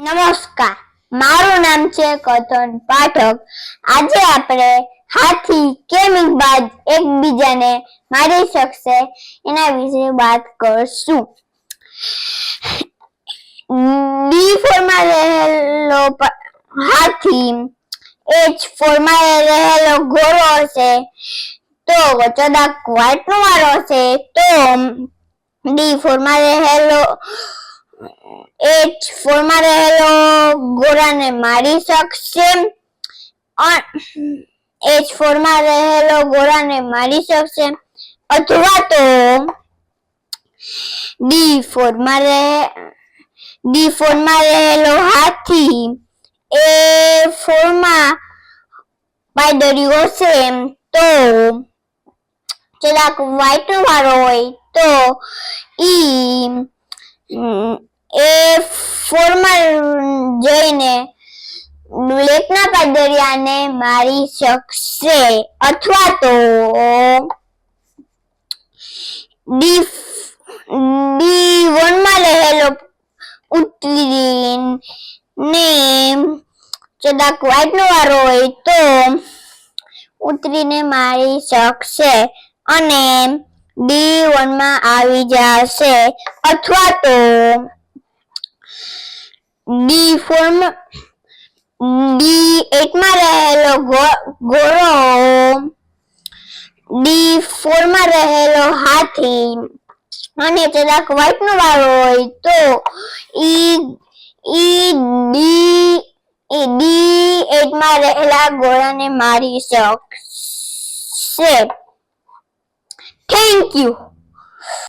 નમસ્કાર, મારું નામ છે કથન પાઠક। આજે આપણે હાથી કેમ બાદ એકબીજાને મારી શકશે એના વિશે વાત કરશું। D4 માં રહેલો હાથી H4 માં રહેલો ઘોડો હશે તો કદાચ વ્હાઈટ નો વારો હશે તો D4 માં રહેલો H4 માં રહેલો ઘોડાને મારી શકશે। H4 માં રહેલો ઘોડાને મારી શકશે અથવા તો D4 માં રહેલો હાથી A4 માં પાયદર્યો હશે તો જરાક વ્હાઈટ નો વારો હોય તો A4 માં જઈને બ્લેક ના પાયદરિયાને મારી શકશે અથવા તો D1 માં રહેલો ઉતરીને જરાક વ્હાઈટ નો વારો હોય તો ઉતરીને મારી શકશે અને D1 માં આવી જશે અથવા તો D8 માં રહેલો ઘોડો D4 માં રહેલો હાથી અને જરાક વ્હાઈટ નો વારો હોય તો D8 માં રહેલા ઘોડાને મારી શકશે। Thank you.